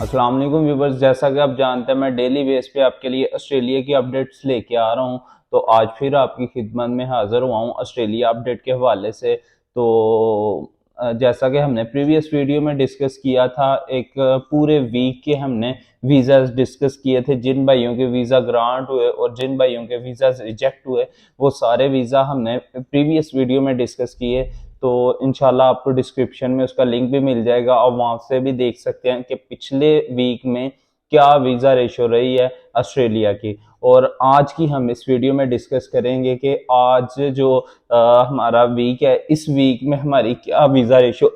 अस्सलाम वालेकुम व्यूवर्स, जैसा कि आप जानते हैं मैं डेली बेस पे आपके लिए ऑस्ट्रेलिया की अपडेट्स लेके आ रहा हूं। तो आज फिर आपकी खिदमत में हाज़िर हुआ हूं ऑस्ट्रेलिया अपडेट के हवाले से। तो जैसा कि हमने प्रीवियस वीडियो में डिस्कस किया था, एक पूरे वीक के हमने वीज़ाज डिस्कस किए थे। जिन भाइयों के वीज़ा ग्रांट हुए और जिन भाइयों के वीज़ाज रिजेक्ट हुए, वो सारे वीज़ा हमने प्रीवियस वीडियो में डिस्कस किए। तो इंशाल्लाह आपको डिस्क्रिप्शन में उसका लिंक भी मिल जाएगा और वहाँ से भी देख सकते हैं कि पिछले वीक में क्या वीज़ा रेशो रही है ऑस्ट्रेलिया की। और आज की हम इस वीडियो में डिस्कस करेंगे कि आज जो हमारा वीक है, इस वीक में हमारी क्या वीज़ा रेशो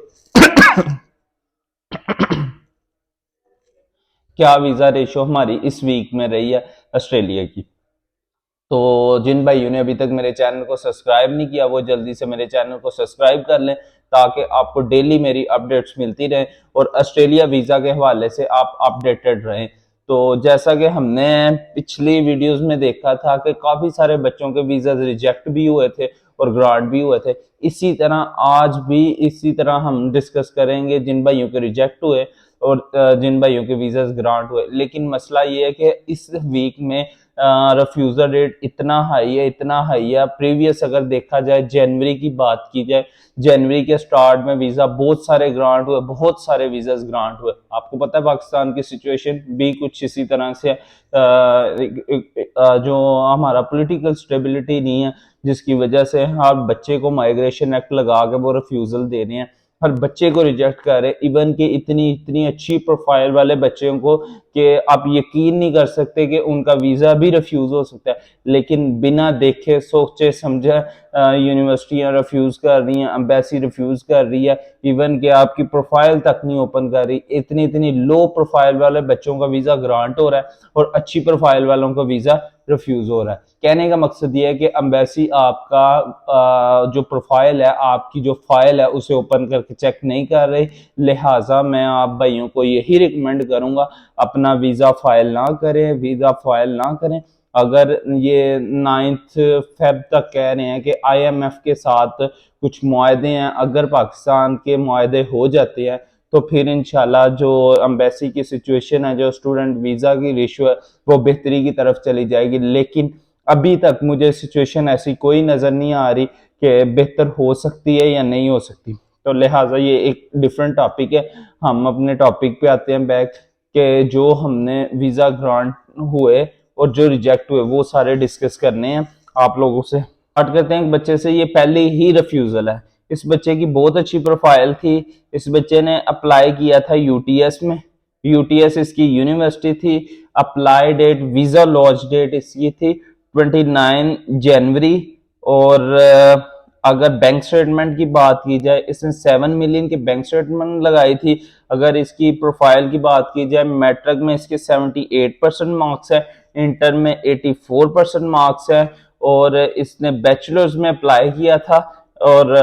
क्या वीज़ा रेशो हमारी इस वीक में रही है ऑस्ट्रेलिया की। तो जिन भाइयों ने अभी तक मेरे चैनल को सब्सक्राइब नहीं किया, वो जल्दी से मेरे चैनल को सब्सक्राइब कर लें ताकि आपको डेली मेरी अपडेट्स मिलती रहें और ऑस्ट्रेलिया वीज़ा के हवाले से आप अपडेटेड रहें। तो जैसा कि हमने पिछली वीडियोस में देखा था कि काफ़ी सारे बच्चों के वीज़ा रिजेक्ट भी हुए थे और ग्रांट भी हुए थे। इसी तरह आज भी इसी तरह हम डिस्कस करेंगे जिन भाइयों के रिजेक्ट हुए और जिन भाइयों के वीज़ा ग्रांट हुए। लेकिन मसला ये है कि इस वीक में रिफ्यूज़ल रेट इतना हाई है। प्रीवियस अगर देखा जाए, जनवरी की बात की जाए, जनवरी के स्टार्ट में वीज़ा बहुत सारे ग्रांट हुए, बहुत सारे वीज़ाज ग्रांट हुए। आपको पता है पाकिस्तान की सिचुएशन भी कुछ इसी तरह से जो हमारा पॉलिटिकल स्टेबिलिटी नहीं है, जिसकी वजह से हर बच्चे को माइग्रेशन एक्ट लगा के वो रिफ्यूज़ल दे रहे हैं, हर बच्चे को रिजेक्ट कर रहे हैं। इवन कि इतनी इतनी अच्छी प्रोफाइल वाले बच्चों को कि आप यकीन नहीं कर सकते कि उनका वीज़ा भी रिफ्यूज़ हो सकता है। लेकिन बिना देखे सोचे समझे यूनिवर्सिटियां रिफ्यूज़ कर रही हैं, एम्बेसी रिफ्यूज़ कर रही है, इवन कि आपकी प्रोफाइल तक नहीं ओपन कर रही। इतनी इतनी लो प्रोफाइल वाले बच्चों का वीज़ा ग्रांट हो रहा है और अच्छी प्रोफाइल वालों का वीज़ा रिफ्यूज़ हो रहा है। कहने का मकसद ये है कि एम्बेसी आपका जो प्रोफाइल है, आपकी जो फाइल है, उसे ओपन करके चेक नहीं कर रही। लिहाजा मैं आप भाइयों को यही रिकमेंड करूंगा, अपना वीज़ा फाइल ना करें। अगर ये 9 फेब तक कह रहे हैं कि IMF के साथ कुछ मुआहदे हैं, अगर पाकिस्तान के मुआहदे हो जाते हैं तो फिर इंशाल्लाह जो एम्बेसी की सिचुएशन है, जो स्टूडेंट वीज़ा की रेशियो है, वो बेहतरी की तरफ चली जाएगी। लेकिन अभी तक मुझे सिचुएशन ऐसी कोई नज़र नहीं आ रही कि बेहतर हो सकती है या नहीं हो सकती। तो लिहाजा ये एक डिफरेंट टॉपिक है। हम अपने टॉपिक पे आते हैं बैक, कि जो हमने वीज़ा ग्रांट हुए और जो रिजेक्ट हुए वो सारे डिस्कस करने हैं आप लोगों से। स्टार्ट करते हैं एक बच्चे से। ये पहली ही रिफ्यूज़ल है। इस बच्चे की बहुत अच्छी प्रोफाइल थी। इस बच्चे ने अप्लाई किया था UTS में। UTS इसकी यूनिवर्सिटी थी। Apply date, visa launch date इसकी थी 29 जनवरी। और अगर बैंक स्टेटमेंट की बात की जाए, इसने 7 मिलियन की बैंक स्टेटमेंट लगाई थी। अगर इसकी प्रोफाइल की बात की जाए, मैट्रिक में इसके 78% मार्क्स है, इंटर में 84% मार्क्स है और इसने बैचलर्स में अप्लाई किया था और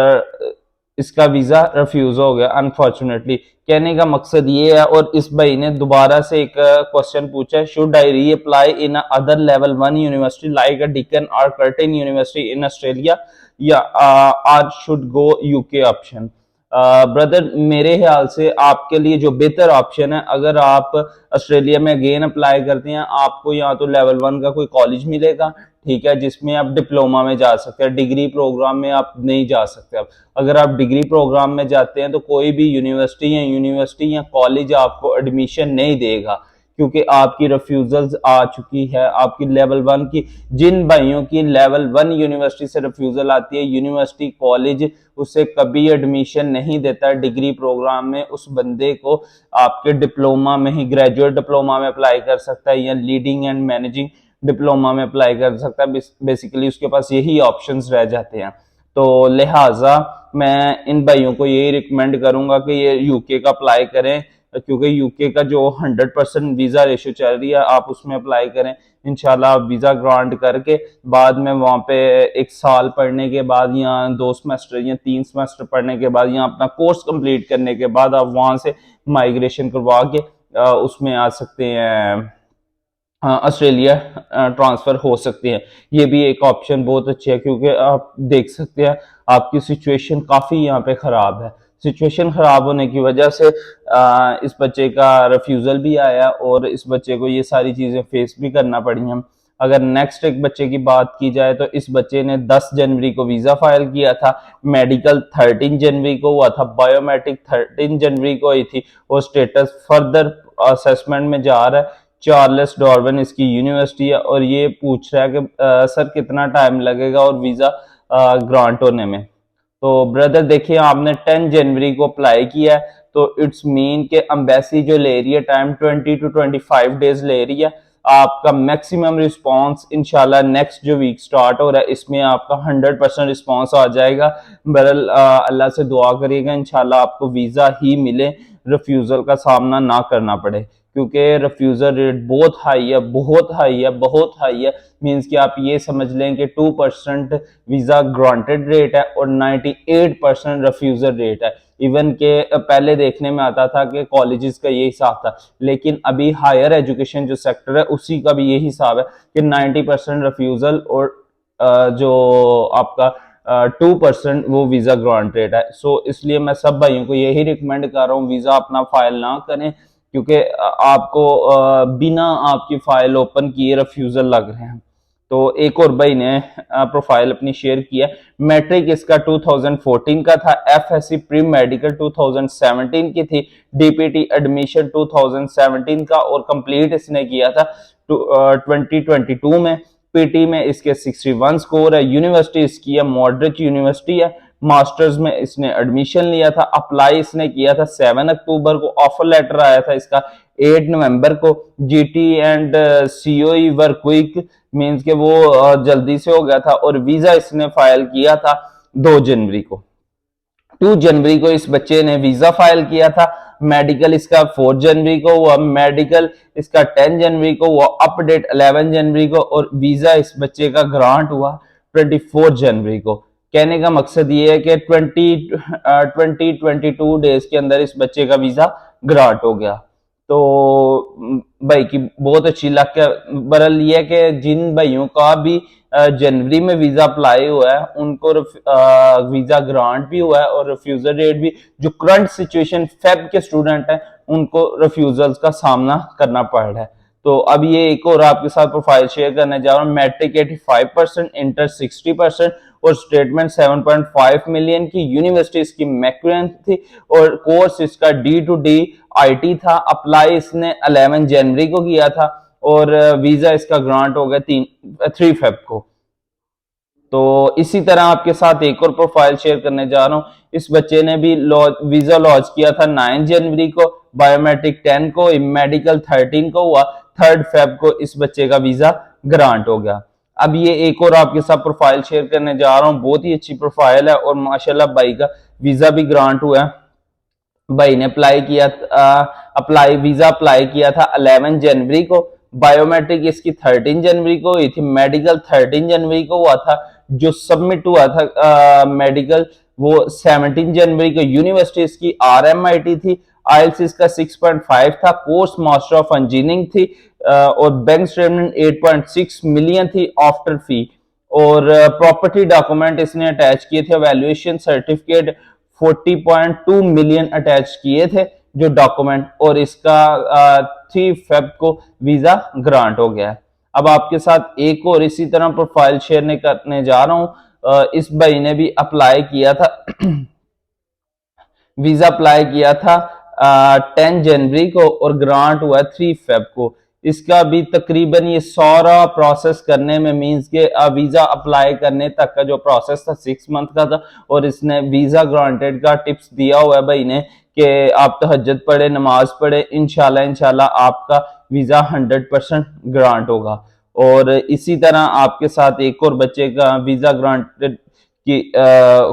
इसका वीज़ा रिफ्यूज़ हो गया अनफॉर्चुनेटली। कहने का मकसद ये है, और इस भाई ने दोबारा से एक क्वेश्चन पूछा है, should I reapply in other level 1 university like a Deakin or Curtin university in Australia या or should go UK option. Brother, मेरे ख्याल से आपके लिए जो बेहतर ऑप्शन है, अगर आप ऑस्ट्रेलिया में अगेन अप्लाई करते हैं, आपको या तो लेवल 1 का कोई कॉलेज मिलेगा, ठीक है, जिसमें आप डिप्लोमा में जा सकते हैं। डिग्री प्रोग्राम में आप नहीं जा सकते। अब अगर आप डिग्री प्रोग्राम में जाते हैं तो कोई भी यूनिवर्सिटी या कॉलेज आपको एडमिशन नहीं देगा, क्योंकि आपकी रिफ्यूजल्स आ चुकी है। आपकी लेवल 1 की, जिन भाइयों की लेवल 1 यूनिवर्सिटी से रिफ्यूजल आती है, यूनिवर्सिटी कॉलेज उसे कभी एडमिशन नहीं देता है डिग्री प्रोग्राम में। उस बंदे को आपके डिप्लोमा में ही, ग्रेजुएट डिप्लोमा में अप्लाई कर सकता है या लीडिंग एंड मैनेजिंग डिप्लोमा में अप्लाई कर सकता है। बेसिकली उसके पास यही ऑप्शंस रह जाते हैं। तो लिहाजा मैं इन भाइयों को यही रिकमेंड करूंगा कि ये UK का अप्लाई करें, क्योंकि UK का जो 100% वीज़ा रेशो चल रही है, आप उसमें अप्लाई करें। इंशाल्लाह आप वीज़ा ग्रांट करके बाद में वहाँ पे 1 साल पढ़ने के बाद या 2 सेमेस्टर या 3 सेमेस्टर पढ़ने के बाद या अपना कोर्स कंप्लीट करने के बाद आप वहाँ से माइग्रेशन करवा के उसमें आ सकते हैं, ऑस्ट्रेलिया ट्रांसफ़र हो सकते हैं। ये भी एक ऑप्शन बहुत अच्छी है, क्योंकि आप देख सकते हैं आपकी सिचुएशन काफ़ी यहाँ पे ख़राब है। सिचुएशन खराब होने की वजह से इस बच्चे का रिफ्यूज़ल भी आया और इस बच्चे को ये सारी चीज़ें फेस भी करना पड़ी हैं। अगर नेक्स्ट एक बच्चे की बात की जाए तो इस बच्चे ने 10 जनवरी को वीज़ा फाइल किया था, मेडिकल 13 जनवरी को हुआ था, बायोमेट्रिक 13 जनवरी को हुई थी और स्टेटस फर्दर असेसमेंट में जा रहा है। चार्ल्स डार्विन इसकी यूनिवर्सिटी है और ये पूछ रहा है कि सर कितना टाइम लगेगा और वीज़ा ग्रांट होने में। तो ब्रदर देखिए आपने 10 जनवरी को अप्लाई किया है तो इट्स मीन के एम्बेसी जो ले रही है टाइम 20 to 25 डेज ले रही है। आपका मैक्सिमम रिस्पांस इंशाल्लाह नेक्स्ट जो वीक स्टार्ट हो रहा है इसमें आपका 100% रिस्पांस आ जाएगा। बहरहाल अल्लाह से दुआ करिएगा इंशाल्लाह आपको वीज़ा ही मिले, रिफ्यूज़ल का सामना ना करना पड़े, क्योंकि रिफ्यूज़ल रेट बहुत हाई है, बहुत हाई है, बहुत हाई है। मीन्स कि आप ये समझ लें कि 2% वीज़ा ग्रांटेड रेट है और 98% रिफ्यूज़ल रेट है। इवन के पहले देखने में आता था कि कॉलेजेस का ये हिसाब था, लेकिन अभी हायर एजुकेशन जो सेक्टर है उसी का भी ये हिसाब है कि 90% रिफ्यूज़ल और जो आपका 2% वो वीज़ा ग्रांटेड है। सो इसलिए मैं सब भाइयों को यही रिकमेंड कर रहा हूँ वीज़ा अपना फाइल ना करें, क्योंकि आपको बिना आपकी फाइल ओपन किए रिफ्यूज़ल लग रहे हैं। तो एक और भाई ने प्रोफाइल अपनी शेयर किया, मैट्रिक इसका 2014 का था, एफएससी प्री मेडिकल 2017 की थी, डीपीटी एडमिशन 2017 का और कंप्लीट इसने किया था 2022 में। पीटी में इसके 61 स्कोर है, यूनिवर्सिटी इसकी है मॉडरेट यूनिवर्सिटी है, मास्टर्स में इसने एडमिशन लिया था, अप्लाई इसने किया था 7 अक्टूबर को, ऑफर लेटर आया था इसका 8 नवंबर को। GT and COE were quick, means के वो जल्दी से हो गया था और वीजा इसने फाइल किया था 2 जनवरी को। 2 जनवरी को इस बच्चे ने वीजा फाइल किया था, मेडिकल इसका 4 जनवरी को हुआ, मेडिकल इसका 10 जनवरी को हुआ, अपडेट 11 जनवरी को और वीजा इस बच्चे का ग्रांट हुआ 24 जनवरी को। कहने का मकसद ये है कि 22 डेज के अंदर इस बच्चे का वीजा ग्रांट हो गया। तो भाई की बहुत अच्छी लक है। बरल ये है कि जिन भाइयों का भी जनवरी में वीजा अप्लाई हुआ है उनको वीजा ग्रांट भी हुआ है और रिफ्यूजल रेट भी, जो करंट सिचुएशन फेब के स्टूडेंट हैं उनको रिफ्यूजल्स का सामना करना पड़ रहा है। तो अब ये एक और आपके साथ प्रोफाइल शेयर करने जा रहा हूँ। मैट्रिक 85%, इंटर 60% और स्टेटमेंट 7.5 मिलियन की, यूनिवर्सिटी इसकी मैक्विन थी और कोर्स इसका D2D IT था। अप्लाई इसने 11 जनवरी को किया था और वीजा इसका ग्रांट हो गया 3 फेब को। तो इसी तरह आपके साथ एक और प्रोफाइल शेयर करने जा रहा हूँ। इस बच्चे ने भी वीजा लॉन्च किया था 9 जनवरी को, बायोमेट्रिक 10 को, मेडिकल 13 को हुआ, 3 फेब को इस बच्चे का वीजा ग्रांट हो गया। अब ये एक और आपके साथ प्रोफाइल शेयर करने जा रहा हूँ, बहुत ही अच्छी प्रोफाइल है और माशाल्लाह भाई का वीजा भी ग्रांट हुआ है। भाई ने वीजा अप्लाई किया था 11 जनवरी को, बायोमेट्रिक इसकी 13 जनवरी को हुई थी, मेडिकल 13 जनवरी को हुआ था, जो सबमिट हुआ था मेडिकल वो 17 जनवरी को, यूनिवर्सिटी इसकी RMIT थी, आइल्स इसका 6.5 था, कोर्स मास्टर ऑफ इंजीनियरिंग थी और बैंक स्टेटमेंट 8.6 मिलियन थी आफ्टर फी और प्रॉपर्टी डॉक्यूमेंट इसने अटैच किए थे, वैल्यूएशन सर्टिफिकेट 40.2 मिलियन अटैच किए थे जो डॉक्यूमेंट, और इसका 3 फेब को वीजा ग्रांट हो गया है। अब आपके साथ एक और इसी तरह प्रोफाइल शेयर करने जा रहा हूं। इस भाई ने भी अप्लाई किया था वीजा अप्लाई किया था 10 जनवरी को और ग्रांट हुआ 3 फेब को। इसका भी तकरीबन ये सारा प्रोसेस करने में, मींस के वीजा अप्लाई करने तक का जो प्रोसेस था 6 मंथ का था और इसने वीजा ग्रांटेड का टिप्स दिया हुआ है भाई ने कि आप तहज्जुद पढ़े, नमाज पढ़े, इंशाल्लाह आपका वीजा 100% ग्रांट होगा। और इसी तरह आपके साथ एक और बच्चे का वीजा ग्रांटेड की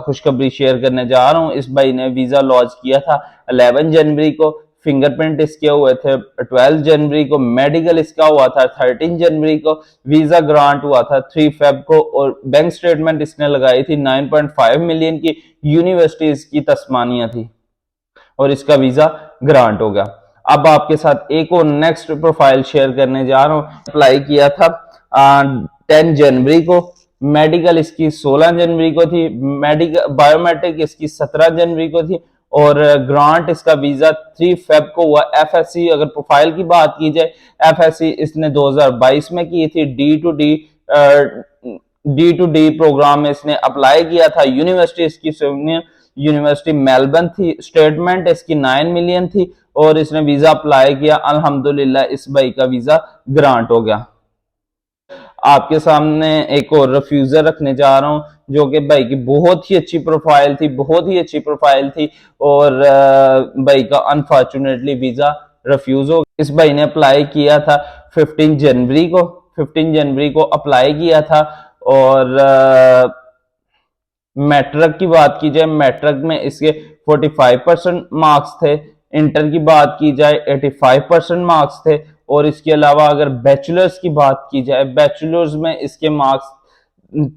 खुशखबरी शेयर करने जा रहा हूँ। इस भाई ने वीजा लॉन्च किया था 11 जनवरी को, फिंगरप्रिंट इसके हुए थे 12 जनवरी को, मेडिकल इसका हुआ था 13 जनवरी को, वीजा ग्रांट हुआ था 3 फेब को और बैंक स्टेटमेंट इसने लगाई थी 9.5 मिलियन की, यूनिवर्सिटी इसकी तस्मानिया थी और इसका वीजा ग्रांट हो गया। अब आपके साथ एक और नेक्स्ट प्रोफाइल शेयर करने जा रहा हूँ। अप्लाई किया था 10 जनवरी को, मेडिकल इसकी 16 जनवरी को थी, मेडिकल बायोमेट्रिक इसकी 17 जनवरी को थी और ग्रांट इसका वीजा 3 फेब को हुआ। एफएससी अगर प्रोफाइल की बात की जाए, एफएससी इसने 2022 में की थी। डी टू डी प्रोग्राम में इसने अप्लाई किया था। यूनिवर्सिटी इसकी यूनिवर्सिटी मेलबर्न थी। स्टेटमेंट इसकी 9 मिलियन थी और इसने वीजा अप्लाई किया। अल्हम्दुलिल्लाह इस भाई का वीजा ग्रांट हो गया। आपके सामने एक और रिफ्यूजर रखने जा रहा हूं जो कि भाई की बहुत ही अच्छी प्रोफाइल थी, बहुत ही अच्छी प्रोफाइल थी और भाई का अनफॉर्चुनेटली वीजा रिफ्यूज हो। इस भाई ने अप्लाई किया था 15 जनवरी को, 15 जनवरी को अप्लाई किया था। और मैट्रिक की बात की जाए, मैट्रिक में इसके 45% मार्क्स थे। इंटर की बात की जाए 85% मार्क्स थे। और इसके अलावा अगर बैचलर्स की बात की जाए, बैचलर्स में इसके मार्क्स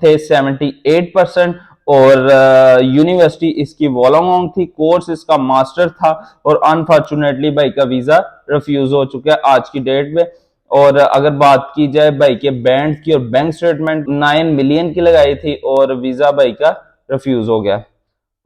थे 78%। और यूनिवर्सिटी इसकी वोलोंगोंग थी। कोर्स इसका मास्टर था और अनफॉर्चुनेटली भाई का वीजा रिफ्यूज हो चुका है आज की डेट में। और अगर बात की जाए भाई के बैंक की, और बैंक स्टेटमेंट 9 मिलियन की लगाई थी और वीजा भाई का रिफ्यूज हो गया।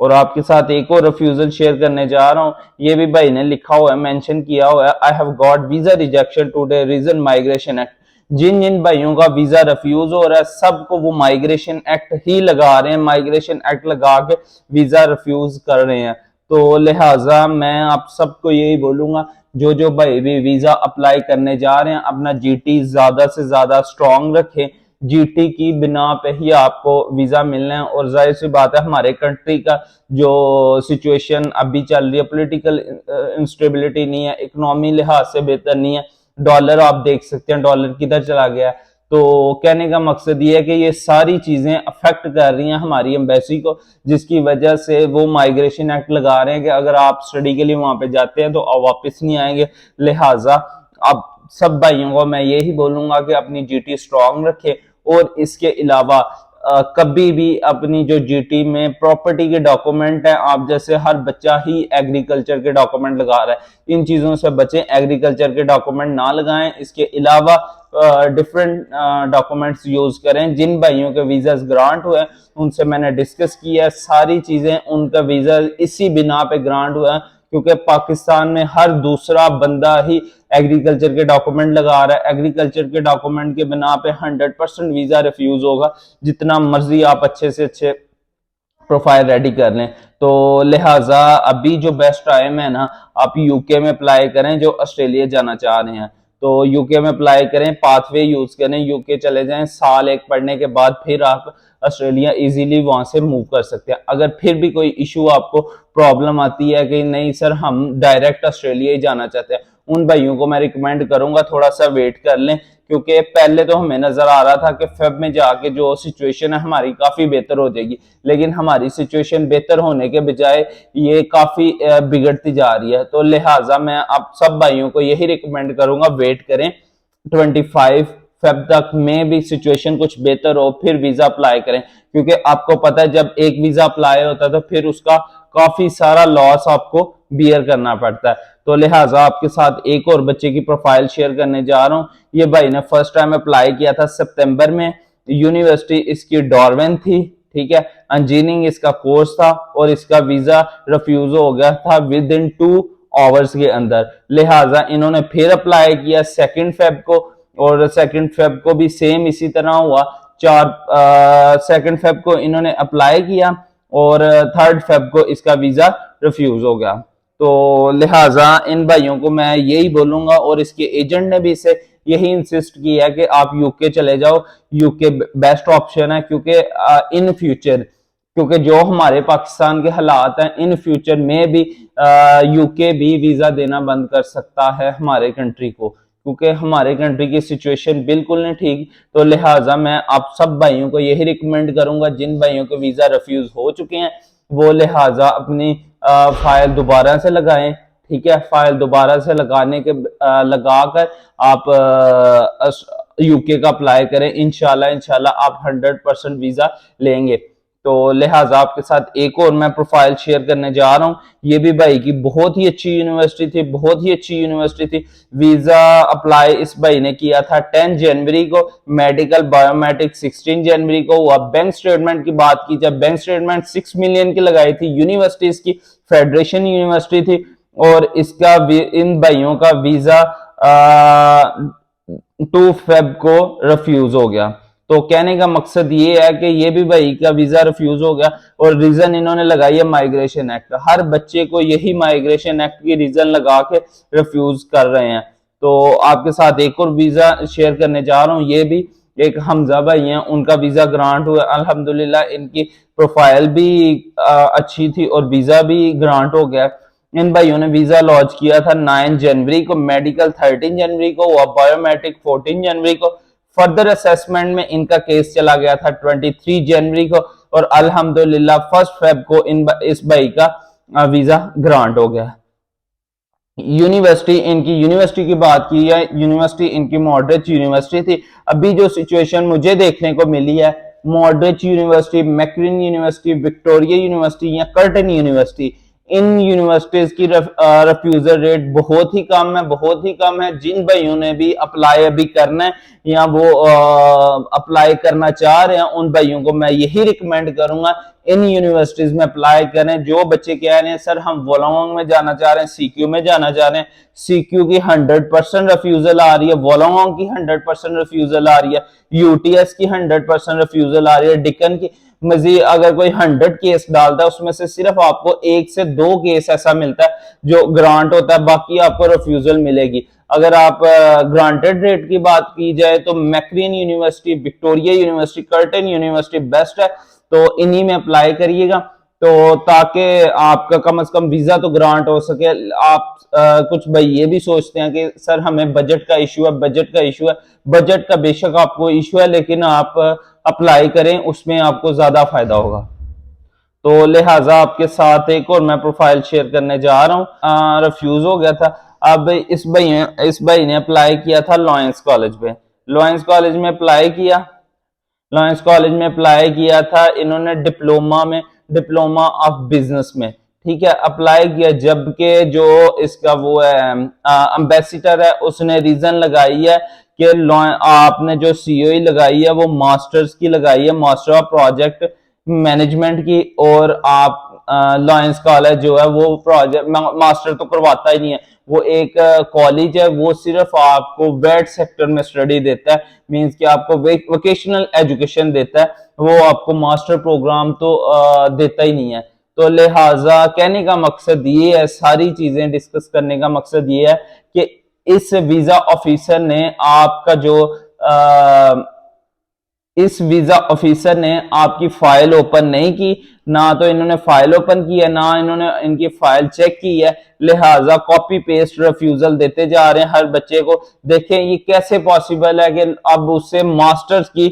और आपके साथ एक और रिफ्यूजल शेयर करने जा रहा हूं। ये भी भाई ने लिखा हुआ है, मेंशन किया हुआ है, I have got visa rejection today reason migration act. जिन जिन भाइयों का वीजा रिफ्यूज हो रहा है सबको वो माइग्रेशन एक्ट ही लगा रहे हैं, माइग्रेशन एक्ट लगा के वीजा रिफ्यूज कर रहे हैं। तो लिहाजा मैं आप सबको यही बोलूंगा, जो जो भाई भी वीजा अप्लाई करने जा रहे हैं अपना जीटी ज्यादा से ज्यादा स्ट्रांग रखें। जीटी की बिना पे ही आपको वीजा मिलना है। और जाहिर सी बात है हमारे कंट्री का जो सिचुएशन अभी चल रही है, पॉलिटिकल इंस्टेबिलिटी नहीं है, इकोनॉमी लिहाज से बेहतर नहीं है। डॉलर आप देख सकते हैं डॉलर किधर चला गया है। तो कहने का मकसद ये है कि ये सारी चीजें अफेक्ट कर रही हैं हमारी एम्बेसी को, जिसकी वजह से वो माइग्रेशन एक्ट लगा रहे हैं कि अगर आप स्टडी के लिए वहां पे जाते हैं तो आप वापस नहीं आएंगे। लिहाजा अब सब भाइयों को मैं यही बोलूंगा कि अपनी जीटी स्ट्रांग रखें। और इसके अलावा कभी भी अपनी जो जीटी में प्रॉपर्टी के डॉक्यूमेंट है, आप जैसे हर बच्चा ही एग्रीकल्चर के डॉक्यूमेंट लगा रहा है, इन चीजों से बचें, एग्रीकल्चर के डॉक्यूमेंट ना लगाएं। इसके अलावा डिफरेंट डॉक्यूमेंट्स यूज करें। जिन भाइयों के वीजास ग्रांट हुए उनसे मैंने डिस्कस किया है सारी चीजें, उनका वीजा इसी बिना पे ग्रांट हुआ है क्योंकि पाकिस्तान में हर दूसरा बंदा ही एग्रीकल्चर के डॉक्यूमेंट लगा रहा है। एग्रीकल्चर के डॉक्यूमेंट के बिना पे 100% वीजा रिफ्यूज होगा, जितना मर्जी आप अच्छे से अच्छे प्रोफाइल रेडी कर लें। तो लिहाजा अभी जो बेस्ट टाइम है ना, आप यूके में अप्लाई करें जो ऑस्ट्रेलिया जाना चाह रहे हैं। तो यूके में अप्लाई करें, पाथवे यूज करें, यूके चले जाएं, साल एक पढ़ने के बाद फिर आप ऑस्ट्रेलिया इजीली वहां से मूव कर सकते हैं। अगर फिर भी कोई इशू आपको प्रॉब्लम आती है कि नहीं सर हम डायरेक्ट ऑस्ट्रेलिया ही जाना चाहते हैं, उन भाइयों को मैं रिकमेंड करूंगा थोड़ा सा वेट कर लें। क्योंकि पहले तो हमें नजर आ रहा था कि फेब में जाके जो सिचुएशन है हमारी काफी बेहतर हो जाएगी, लेकिन हमारी सिचुएशन बेहतर होने के बजाय ये काफी बिगड़ती जा रही है। तो लिहाजा मैं आप सब भाइयों को यही रिकमेंड करूंगा, वेट करें 25 फेब तक में भी सिचुएशन कुछ बेहतर हो फिर वीजा अप्लाई करें। क्योंकि आपको पता है जब एक वीजा अप्लाई होता है तो फिर उसका काफी सारा लॉस आपको बियर करना पड़ता है। तो लिहाजा आपके साथ एक और बच्चे की प्रोफाइल शेयर करने जा रहा हूं। ये भाई ने फर्स्ट टाइम अप्लाई किया था सितंबर में। यूनिवर्सिटी इसकी डॉर्वेन थी, ठीक है, इंजीनियरिंग इसका कोर्स था और इसका वीजा रिफ्यूज हो गया था विद इन 2 आवर्स के अंदर। लिहाजा इन्होंने फिर अप्लाई किया 2 फेब को और 2 फेब को भी सेम इसी तरह हुआ। 2 फेब को इन्होंने अप्लाई किया और 3 फेब को इसका वीजा रिफ्यूज हो गया। तो लिहाजा इन भाइयों को मैं यही बोलूंगा और इसके एजेंट ने भी इसे यही इंसिस्ट किया है कि आप यूके चले जाओ, यूके बेस्ट ऑप्शन है। क्योंकि इन फ्यूचर, क्योंकि जो हमारे पाकिस्तान के हालात हैं, इन फ्यूचर में भी यूके भी वीजा देना बंद कर सकता है हमारे कंट्री को, क्योंकि हमारे कंट्री की सिचुएशन बिल्कुल नहीं ठीक। तो लिहाजा मैं आप सब भाइयों को यही रिकमेंड करूंगा, जिन भाइयों को वीजा रिफ्यूज हो चुके हैं वो लिहाजा अपनी फाइल दोबारा से लगाएं, ठीक है। फाइल दोबारा से लगाकर आप यूके का अप्लाई करें। इंशाल्लाह आप 100% वीजा लेंगे। तो लिहाजा आपके साथ एक और मैं प्रोफाइल शेयर करने जा रहा हूँ। ये भी भाई की बहुत ही अच्छी यूनिवर्सिटी थी, बहुत ही अच्छी यूनिवर्सिटी थी। वीजा अप्लाई इस भाई ने किया था 10 जनवरी को, मेडिकल बायोमेट्रिक 16 जनवरी को हुआ। बैंक स्टेटमेंट की बात की जाए, बैंक स्टेटमेंट 6 मिलियन की लगाई थी। यूनिवर्सिटीज की फेडरेशन यूनिवर्सिटी थी और इसका इन भाइयों का वीजा 2 फेब को रिफ्यूज हो गया। तो कहने का मकसद ये है कि ये भी भाई का वीजा रिफ्यूज हो गया और रीजन इन्होंने लगाई है माइग्रेशन एक्ट। हर बच्चे को यही माइग्रेशन एक्ट की रीजन लगा के रिफ्यूज कर रहे हैं। तो आपके साथ एक और वीजा शेयर करने जा रहा हूँ। ये भी एक हमजा भाई हैं, उनका वीजा ग्रांट हुआ अल्हम्दुलिल्लाह। इनकी प्रोफाइल भी अच्छी थी और वीजा भी ग्रांट हो गया। इन भाइयों ने वीजा लॉन्च किया था 9 जनवरी को, मेडिकल 13 जनवरी को हुआ, बायोमेट्रिक 14 जनवरी को। फर्दर असेसमेंट में इनका केस चला गया था 23 जनवरी को और अल्हम्दुलिल्लाह 1 फेब को इस भाई का वीजा ग्रांट हो गया। यूनिवर्सिटी की बात की है, यूनिवर्सिटी इनकी मॉडरेट यूनिवर्सिटी थी। अभी जो सिचुएशन मुझे देखने को मिली है, Murdoch university, Macquarie university, Victoria university या कर्टन यूनिवर्सिटी, इन यूनिवर्सिटीज की रिफ्यूजल रेट बहुत ही कम है, बहुत ही कम है। जिन भाइयों ने भी अप्लाई अभी करना है या वो अप्लाई करना चाह रहे हैं, उन भाइयों को मैं यही रिकमेंड करूंगा इन यूनिवर्सिटीज में अप्लाई करें। जो बच्चे कह रहे हैं सर हम वोलोंगोंग में जाना चाह रहे हैं, सीक्यू में जाना चाह रहे हैं, सीक्यू की 100% रिफ्यूजल आ रही है, वोलोंगोंग की 100% रिफ्यूजल आ रही है, यूटीएस की 100% रिफ्यूजल आ रही है, डिकन की। मजीद अगर कोई 100 केस डालता है उसमें से सिर्फ आपको 1 से 2 केस ऐसा मिलता है जो ग्रांट होता है, बाकी आपको रिफ्यूजल मिलेगी। अगर आप ग्रांटेड रेट की बात की जाए तो Macquarie university, Victoria university, Curtin university best है। तो इन्हीं में अप्लाई करिएगा तो ताकि आपका कम से कम वीजा तो ग्रांट हो सके। आप कुछ भाई ये भी सोचते हैं कि सर हमें बजट का इशू है, बजट का इशू है। बजट का बेशक आपको इशू है लेकिन आप अप्लाई करें, उसमें आपको ज्यादा फायदा होगा। तो लिहाजा आपके साथ एक और मैं प्रोफाइल शेयर करने जा रहा हूँ। रिफ्यूज हो गया था। अब इस भाई ने अप्लाई किया था लॉयंस कॉलेज में। लॉयंस कॉलेज में अप्लाई किया, लॉयंस कॉलेज में अप्लाई किया था इन्होंने डिप्लोमा में, डिप्लोमा ऑफ बिजनेस में, ठीक है, अप्लाई किया। जबकि जो इसका वो है एम्बेसडर है, उसने रीजन लगाई है कि आपने जो सीओई लगाई है वो मास्टर्स की लगाई है, मास्टर ऑफ प्रोजेक्ट मैनेजमेंट की, और आप लॉयंस कॉलेज जो है वो प्रोजेक्ट मास्टर तो करवाता ही नहीं है। वो एक कॉलेज है, वो सिर्फ आपको वेट सेक्टर में स्टडी देता है, मींस कि आपको वोकेशनल एजुकेशन देता है, वो आपको मास्टर प्रोग्राम तो देता ही नहीं है। तो लिहाजा कहने का मकसद ये है, सारी चीजें डिस्कस करने का मकसद ये है कि इस वीजा ऑफिसर ने आपका जो इस वीजा ऑफिसर ने आपकी फाइल ओपन नहीं की, ना तो इन्होंने फाइल ओपन की है, ना इन्होंने इनकी फाइल चेक की है। लिहाजा कॉपी पेस्ट रिफ्यूजल देते जा रहे हैं हर बच्चे को। देखें ये कैसे पॉसिबल है कि अब उससे मास्टर्स की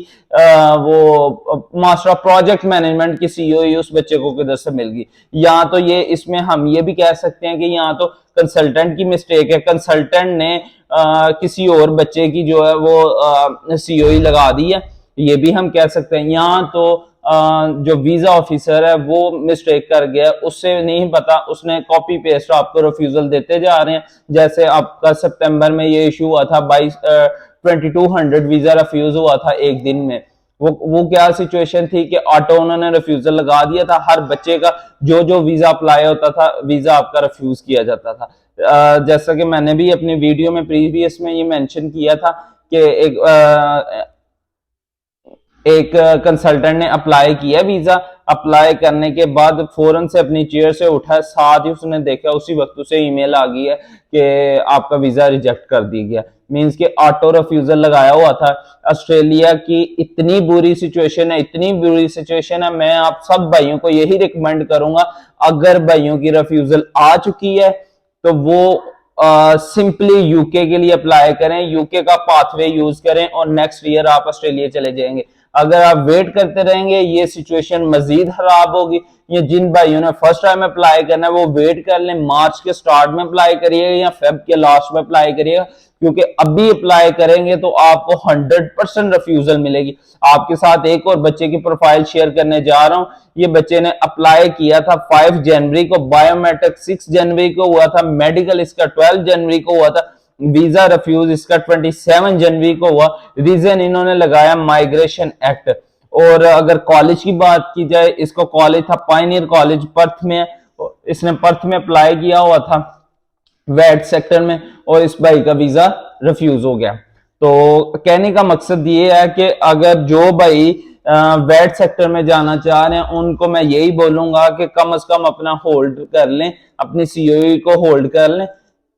वो मास्टर ऑफ प्रोजेक्ट मैनेजमेंट की सीओई उस बच्चे को किधर से मिल गई। या तो ये इसमें हम ये भी कह सकते हैं कि यहाँ तो कंसल्टेंट की मिस्टेक है, कंसल्टेंट ने किसी और बच्चे की जो है वो सीओई लगा दी है, ये भी हम कह सकते हैं। यहाँ तो जो वीजा ऑफिसर है वो मिस्टेक कर गया, उससे नहीं पता, उसने कॉपी पेस्ट आपको रिफ्यूजल देते जा रहे हैं। जैसे आपका सितंबर में ये इशू हुआ था 2200 वीजा रिफ्यूज हुआ था एक दिन में। वो क्या सिचुएशन थी कि ऑटो उन्होंने रिफ्यूजल लगा दिया था, हर बच्चे का जो जो वीजा अप्लाई होता था वीजा आपका रिफ्यूज किया जाता था। जैसा कि मैंने भी अपनी वीडियो में प्रीवियस में ये मेंशन किया था कि एक कंसल्टेंट ने अप्लाई किया वीजा, अप्लाई करने के बाद फौरन से अपनी चेयर से उठा, साथ ही उसने देखा उसी वक्त उसे ईमेल आ गई है कि आपका वीजा रिजेक्ट कर दिया गया, मींस के ऑटो रिफ्यूजल लगाया हुआ था। ऑस्ट्रेलिया की इतनी बुरी सिचुएशन है, इतनी बुरी सिचुएशन है। मैं आप सब भाइयों को यही रिकमेंड करूंगा, अगर भाइयों की रिफ्यूजल आ चुकी है तो वो सिंपली यूके के लिए अप्लाई करें, यूके का पाथवे यूज करें और नेक्स्ट ईयर आप ऑस्ट्रेलिया चले जाएंगे। अगर आप वेट करते रहेंगे ये सिचुएशन मजीद खराब होगी। ये जिन भाइयों ने फर्स्ट टाइम अप्लाई करना है वो वेट कर लें, मार्च के स्टार्ट में अप्लाई करिएगा या फेब के लास्ट में अप्लाई करिएगा, क्योंकि अभी अप्लाई करेंगे तो आपको 100% रिफ्यूजल मिलेगी। आपके साथ एक और बच्चे की प्रोफाइल शेयर करने जा रहा हूं। ये बच्चे ने अप्लाई किया था 5 जनवरी को, बायोमेट्रिक 6 जनवरी को हुआ था, मेडिकल इसका 12 जनवरी को हुआ था, वीजा रिफ्यूज इसका 27 जनवरी को हुआ। रीजन इन्होंने लगाया माइग्रेशन एक्ट। और अगर कॉलेज की बात की जाए, इसको कॉलेज था पायनियर कॉलेज पर्थ में, इसने पर्थ में अप्लाई किया हुआ था वेट सेक्टर में, और इस भाई का वीजा रिफ्यूज हो गया। तो कहने का मकसद ये है कि अगर जो भाई वेट सेक्टर में जाना चाह रहे हैं उनको मैं यही बोलूंगा कि कम से कम अपना होल्ड कर लें, अपनी सीओई को होल्ड कर लें,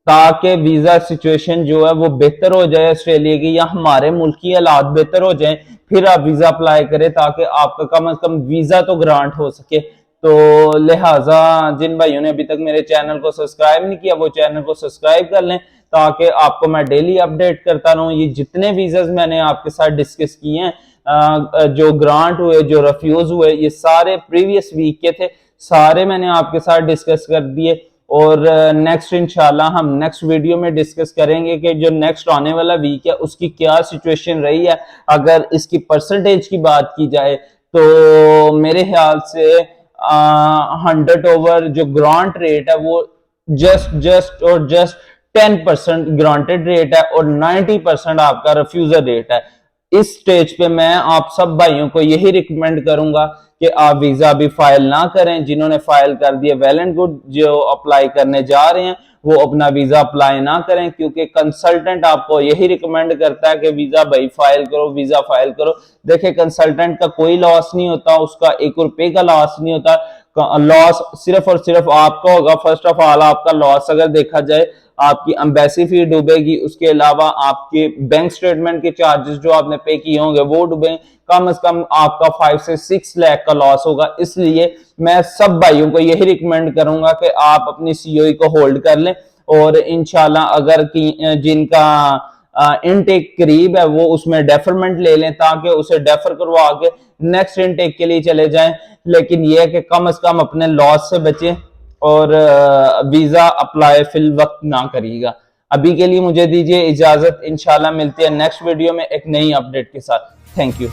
ताकि वीजा सिचुएशन जो है वो बेहतर हो जाए ऑस्ट्रेलिया की, या हमारे मुल्क की हालात बेहतर हो जाए, फिर आप वीजा अप्लाई करें ताकि आपका कम से कम वीजा तो ग्रांट हो सके। तो लिहाजा जिन भाइयों ने अभी तक मेरे चैनल को सब्सक्राइब नहीं किया वो चैनल को सब्सक्राइब कर लें, ताकि आपको मैं डेली अपडेट करता रहूं। ये जितने वीजाज मैंने आपके साथ डिस्कस किए हैं, जो ग्रांट हुए, जो रिफ्यूज हुए, ये सारे प्रीवियस वीक के थे, सारे मैंने आपके साथ डिस्कस कर दिए। और नेक्स्ट इंशाल्लाह हम नेक्स्ट वीडियो में डिस्कस करेंगे कि जो नेक्स्ट आने वाला वीक है उसकी क्या सिचुएशन रही है। अगर इसकी परसेंटेज की बात की जाए तो मेरे ख्याल से 100 ओवर जो ग्रांट रेट है वो जस्ट 10% ग्रांटेड रेट है और 90% आपका रिफ्यूजल रेट है। इस स्टेज पे मैं आप सब भाइयों को यही रिकमेंड करूंगा कि आप वीजा भी फाइल ना करें। जिन्होंने फाइल कर दिया वेल एंड गुड, जो अप्लाई करने जा रहे हैं वो अपना वीजा अप्लाई ना करें, क्योंकि कंसल्टेंट आपको यही रिकमेंड करता है कि वीजा भाई फाइल करो, वीजा फाइल करो। देखिए कंसल्टेंट का कोई लॉस नहीं होता, उसका 1 रुपए का लॉस नहीं होता, लॉस सिर्फ और सिर्फ आपका होगा। फर्स्ट ऑफ ऑल आपका लॉस अगर देखा जाए, आपकी एम्बेसी फी डूबेगी, उसके अलावा आपके बैंक स्टेटमेंट के चार्जेस जो आपने पे किए होंगे वो डूबेंगे, कम से कम आपका 5 से 6 लाख का लॉस होगा। इसलिए मैं सब भाइयों को यही रिकमेंड करूंगा कि आप अपनी सीओई को होल्ड कर लें, और इंशाल्लाह अगर जिनका इनटेक करीब है वो उसमें डेफरमेंट ले लें, ताकि उसे डेफर करवा के नेक्स्ट इनटेक के लिए चले जाएं। लेकिन यह है कि कम से कम अपने लॉस से बचें और वीजा अप्लाई फिल वक्त ना करिएगा। अभी के लिए मुझे दीजिए इजाजत, इंशाल्लाह मिलती है नेक्स्ट वीडियो में एक नई अपडेट के साथ। Thank you.